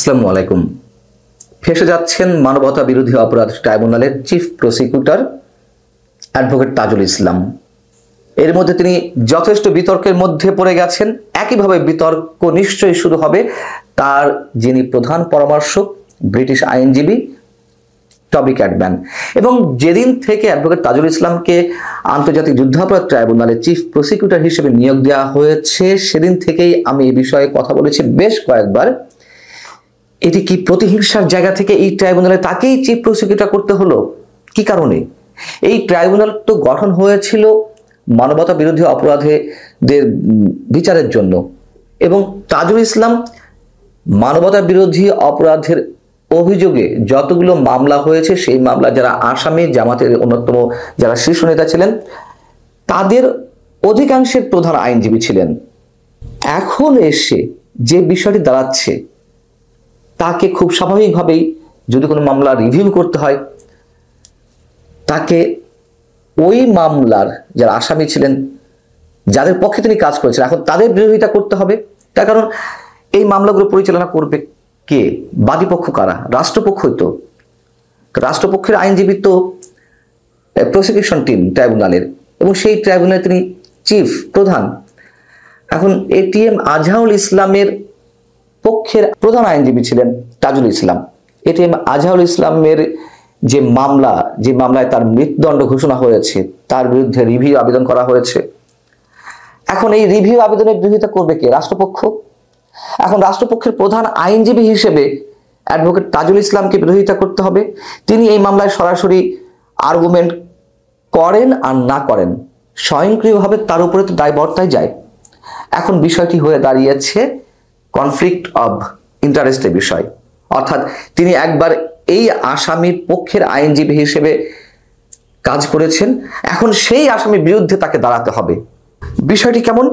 আসসালামু আলাইকুম। ফেঁসে যাচ্ছেন মানবতা বিরোধী অপরাধ ট্রাইব্যুনালের chief prosecutor advocate Tajul Islam. এর মধ্যে তিনি যথেষ্ট বিতর্কের মধ্যে পড়ে গেছেন। একইভাবে বিতর্ক নিশ্চয়ই শুরু হবে তার যিনি প্রধান পরামর্শক ব্রিটিশ আইনজীবী টবি ক্যাটম্যান। এবং যেদিন থেকে অ্যাডভোকেট তাজুল ইসলামকে আন্তর্জাতিক যুদ্ধাপরাধ ট্রাইব্যুনালের চিফ প্রসিকিউটর হিসেবে নিয়োগ দেওয়া হয়েছে, সেদিন থেকেই আমি এই বিষয়ে কথা বলেছি বেশ কয়েকবার। এটি কি প্রতিহিংসার জায়গা থেকে এই ট্রাইব্যুনালে তাকেই চিফ প্রসিকিউটর করতে হলো? কি কারণে? এই ট্রাইব্যুনাল তো গঠন হয়েছিল মানবতা বিরোধী অপরাধীদের বিচারের জন্য, এবং তাজুল ইসলাম মানবতা বিরোধী অপরাধের অভিযোগে যতগুলো মামলা হয়েছে সেই মামলা যারা আসামি, জামাতের অন্যতম যারা শীর্ষ নেতা ছিলেন, তাদের অধিকাংশের প্রধান আইনজীবী ছিলেন। এখন এসে যে বিষয়টি দাঁড়াচ্ছে, তাকে খুব স্বাভাবিকভাবেই যদি কোনো মামলা রিভিউ করতে হয়, তাকে ওই মামলার যারা আসামি ছিলেন, যাদের পক্ষে তিনি কাজ করেছেন, এখন তাদের বিরোধিতা করতে হবে। তার কারণ এই মামলাগুলো পরিচালনা করবে কে? বাদীপক্ষ কারা? রাষ্ট্রপক্ষই তো। রাষ্ট্রপক্ষের আইনজীবী তো প্রসিকিউশন টিম ট্রাইব্যুনালের, এবং সেই ট্রাইব্যুনালে তিনি চিফ প্রধান। এখন এটিএম আজহারুল ইসলামের পক্ষের প্রধান আইনজীবী ছিলেন তাজুল ইসলাম। এটিএম আজহারুল ইসলামের যে মামলায় তার মৃত্যুদণ্ড ঘোষণা হয়েছে, তার বিরুদ্ধে রিভিউ আবেদন করা হয়েছে। এখন এই রিভিউ আবেদনের বিরোধিতা করবে কে? রাষ্ট্রপক্ষ। এখন রাষ্ট্রপক্ষের প্রধান আইনজীবী হিসেবে অ্যাডভোকেট তাজুল ইসলামকে বিরোধিতা করতে হবে। তিনি এই মামলায় সরাসরি আর্গুমেন্ট করেন আর না করেন, স্বয়ংক্রিয়ভাবে তার উপরে তো দায়বর্তায় যায়। এখন বিষয়টি হয়ে দাঁড়িয়েছে কনফ্লিক্ট অব ইন্টারেস্টের বিষয়, অর্থাৎ তিনি একবার এই আসামির পক্ষের আইনজীবী হিসেবে কাজ করেছেন, এখন সেই আসামির বিরুদ্ধে তাকে দাঁড়াতে হবে। বিষয়টি কেমন?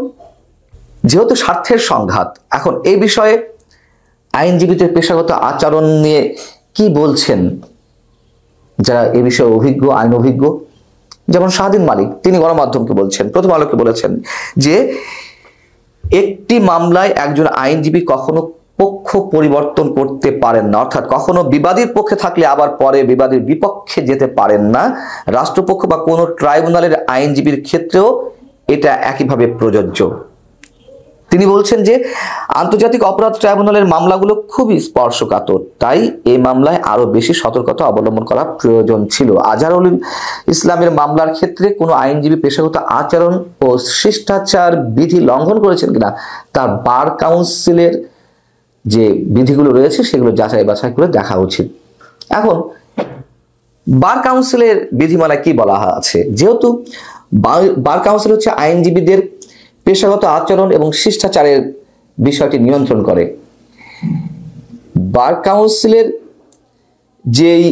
যেহেতু স্বার্থের সংঘাত, এখন এই বিষয়ে আইনজীবীদের পেশাগত আচরণ নিয়ে কি বলছেন যারা এ বিষয়ে অভিজ্ঞ, আইন অভিজ্ঞ, যেমন শাহদিন মালিক, তিনি গণমাধ্যমকে বলছেন, প্রথম আলোকে বলেছেন যে একটি মামলায় একজন আইনজীবী কখনো পক্ষ পরিবর্তন করতে পারেন না, অর্থাৎ কখনো বিবাদীর পক্ষে থাকলে আবার পরে বিবাদীর বিপক্ষে যেতে পারেন না। রাষ্ট্রপক্ষ বা কোনো ট্রাইব্যুনালের আইনজীবীর ক্ষেত্রেও এটা একইভাবে প্রযোজ্য। তিনি বলছেন যে আন্তর্জাতিক অপরাধ ট্রাইব্যুনালের মামলাগুলো খুবই স্পর্শকাতর, তাই এই মামলায় আরো বেশি সতর্কতা অবলম্বন করা প্রয়োজন ছিল। আজহারুল ইসলামের মামলার ক্ষেত্রে কোনো আইনজীবী পেশাগত আচরণ ও শিষ্টাচার বিধি লঙ্ঘন করেছেন কিনা তার বার কাউন্সিলের যে বিধিগুলো রয়েছে সেগুলো যাচাই বাছাই করে দেখা উচিত। এখন বার কাউন্সিলের বিধিমালায় কি বলা আছে? যেহেতু বার কাউন্সিল হচ্ছে আইনজীবীদের পেশাগত আচরণ এবং শিষ্টাচারের বিষয়টি নিয়ন্ত্রণ করে, বার কাউন্সিলের যেই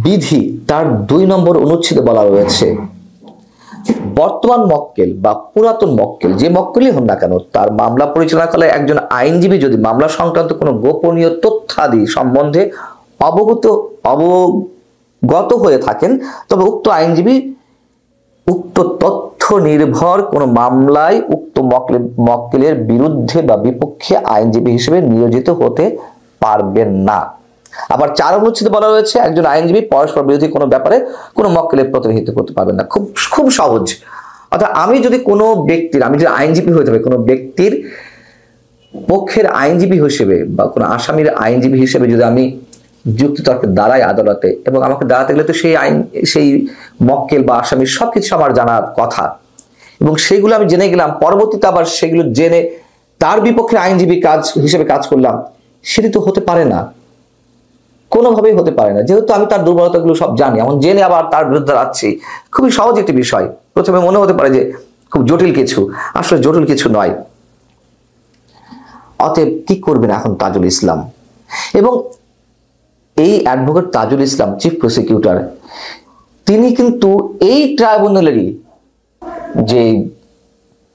বিধি তার 2 নম্বর অনুচ্ছেদে বলা রয়েছে, বর্তমান মক্কেল বা পুরাতন মক্কেল, যে মক্কেলই হন না কেন, তার মামলা পরিচালনাকালে একজন আইনজীবী যদি মামলা সংক্রান্ত কোনো গোপনীয় তথ্যাদি সম্বন্ধে অবগত হয়ে থাকেন, তবে উক্ত আইনজীবী উক্ত তথ্য নির্ভর কোনো মামলায় উক্ত মক্কেলের বিরুদ্ধে বা বিপক্ষে আইনজীবী হিসেবে নিয়োজিত হতে পারবেন না। আবার 4 অনুচ্ছেদে বলা রয়েছে একজন আইনজীবী পরস্পর বিরোধী কোনো ব্যাপারে কোনো মক্কেলের প্রতিনিধিত্ব করতে পারবেন না। খুব সহজ। অর্থাৎ আমি যদি আইনজীবী হয়ে থাকি, কোনো ব্যক্তির পক্ষের আইনজীবী হিসেবে বা কোনো আসামির আইনজীবী হিসেবে যদি আমি যুক্তিতর্কে দাঁড়াই আদালতে, এবং আমাকে দাঁড়াতে গেলে তো সেই মক্কেল বা আসামির সবকিছু আমার জানার কথা, এবং সেগুলো আমি জেনে গেলাম, পরবর্তীতে আবার সেগুলো জেনে তার বিপক্ষে আইনজীবী হিসেবে কাজ করলাম, সেটি তো হতে পারে না, কোনোভাবেই হতে পারে না। যেহেতু আমি তার দুর্বলতাগুলো সব জানি, এমন জেনে আবার তার বিরুদ্ধে দাঁড়াচ্ছি, খুবই সহজ একটি বিষয়। প্রথমে মনে হতে পারে যে খুব জটিল কিছু, আসলে জটিল কিছু নয়। অতএব কি করবেন এখন তাজুল ইসলাম? এবং এই advocate Tajul Islam chief prosecutor, তিনি কিন্তু এই ট্রাইব্যুনালেরই যে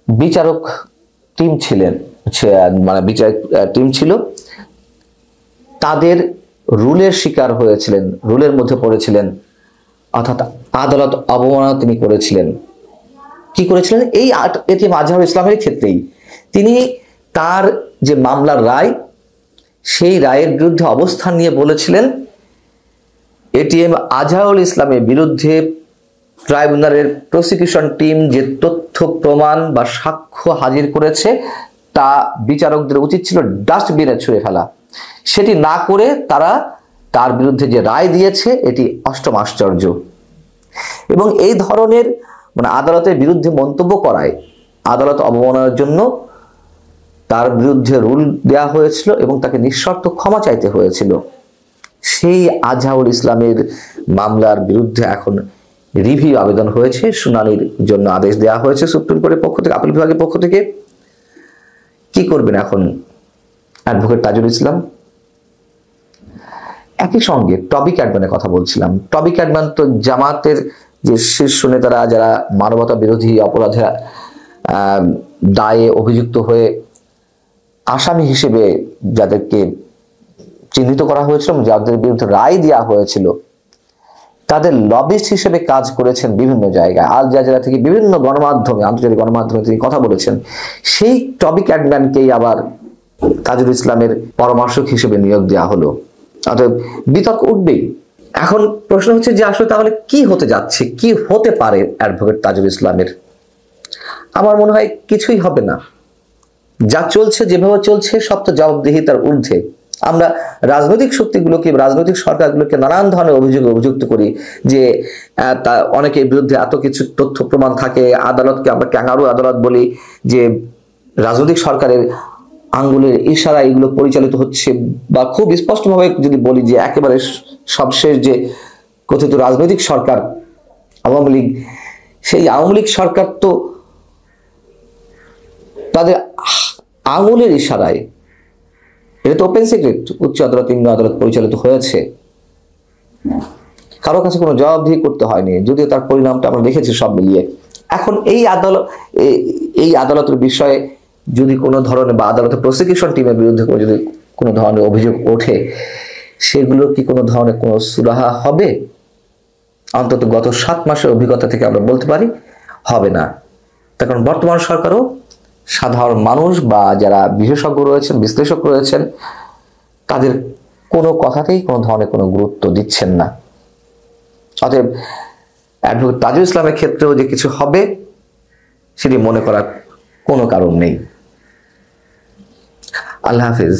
বিচারক টিম ছিলেন, বিচারক টিম ছিল, তাদের রুলের শিকার হয়েছিলেন, রুলের মধ্যে পড়েছিলেন, অর্থাৎ আদালত অবমাননা তিনি করেছিলেন। কি করেছিলেন? এই এটিএম আজহারুল ইসলামের ক্ষেত্রেই তিনি তার যে মামলার রায়, সেই রায়ের বিরুদ্ধে অবস্থান নিয়ে বলেছিলেন এটিএম আজহারুল ইসলামের বিরুদ্ধে ট্রাইব্যুনালের প্রসিকিউশন টিম যে তথ্য প্রমাণ বা সাক্ষ্য হাজির করেছে তা বিচারকদের উচিত ছিল ডাস্টবিনে ছুঁড়ে ফেলা। সেটি না করে তারা তার বিরুদ্ধে যে রায় দিয়েছে এটি অষ্টম আশ্চর্য। এবং এই ধরনের আদালতের বিরুদ্ধে মন্তব্য করায় আদালত অবমাননার জন্য তার বিরুদ্ধে রুল দেওয়া হয়েছিল এবং তাকে নিঃশর্ত ক্ষমা চাইতে হয়েছিল। সেই আজহারুল ইসলামের মামলার বিরুদ্ধে এখন রিভিউ আবেদন হয়েছে, শুনানির জন্য আদেশ দেওয়া হয়েছে সুপ্রিম কোর্টের পক্ষ থেকে, আপিল বিভাগের পক্ষ থেকে। কি করবেন এখন অ্যাডভোকেট তাজুল ইসলাম? একই সঙ্গে টবি ক্যাডম্যানের কথা বলছিলাম। টবি ক্যাডম্যান তো জামাতের যে শীর্ষ নেতারা যারা মানবতা বিরোধী অপরাধে দায়ে অভিযুক্ত হয়ে আসামি হিসেবে যাদেরকে চিহ্নিত করা হয়েছিল, যাদের বিরুদ্ধে রায় দেওয়া হয়েছিল, তাদের লবিস্ট হিসেবে কাজ করেছেন বিভিন্ন জায়গায়, আল জাজিরা থেকে বিভিন্ন গণমাধ্যমে, আন্তর্জাতিক গণমাধ্যমে তিনি কথা বলেছেন। সেই টবি ক্যাডম্যানকেই আবার তাজুল ইসলামের পরামর্শক হিসেবে নিয়োগ দেওয়া হলো। অতএব বিতর্ক উঠবেই। এখন প্রশ্ন হচ্ছে যে আসলে তাহলে কি হতে যাচ্ছে, কি হতে পারে অ্যাডভোকেট তাজুল ইসলামের? আমার মনে হয় কিছুই হবে না। যা চলছে, যেভাবে চলছে, সব তো জবাবদিহিতার ঊর্ধ্বে। আমরা রাজনৈতিক শক্তিগুলোকে, রাজনৈতিক সরকারগুলোকে নানান ধরনের অভিযোগে অভিযুক্ত করি যে অনেকের বিরুদ্ধে এত কিছু তথ্য প্রমাণ থাকে, আদালতকে আমরা ক্যাঙ্গারু আদালত বলি, যে রাজনৈতিক সরকারের আঙ্গুলের ইশারা এগুলো পরিচালিত হচ্ছে। বা খুব স্পষ্টভাবে যদি বলি যে একেবারে সবশেষ যে কথিত রাজনৈতিক সরকার আওয়ামী লীগ, সেই আওয়ামী লীগ সরকার তো তাদের আঙুলের ইশারায়, এটা তো ওপেন সিক্রেট, উচ্চ আদালত, নিম্ন আদালত পরিচালিত হয়েছে, কারো কাছে কোনো জবাবদিহি করতে হয়নি, যদিও তার পরিণামটা আমরা দেখেছি সব মিলিয়ে। এখন এই আদালতের বিষয়ে যদি কোনো ধরনের, বা আদালতের প্রসিকিউশন টিমের বিরুদ্ধে যদি কোনো ধরনের অভিযোগ ওঠে, সেগুলো কি কোনো ধরনের কোনো সুরাহা হবে? অন্তত গত 7 মাসের অভিজ্ঞতা থেকে আমরা বলতে পারি হবে না। তার কারণ বর্তমান সরকারও সাধারণ মানুষ বা যারা বিশেষজ্ঞ রয়েছেন, বিশ্লেষক রয়েছেন, তাদের কোনো কথাতেই কোনো ধরনের কোনো গুরুত্ব দিচ্ছেন না। অতএব অ্যাডভোকেট তাজুল ইসলামের ক্ষেত্রেও যে কিছু হবে সেটি মনে করার কোনো কারণ নেই। আল্লাহ হাফিজ।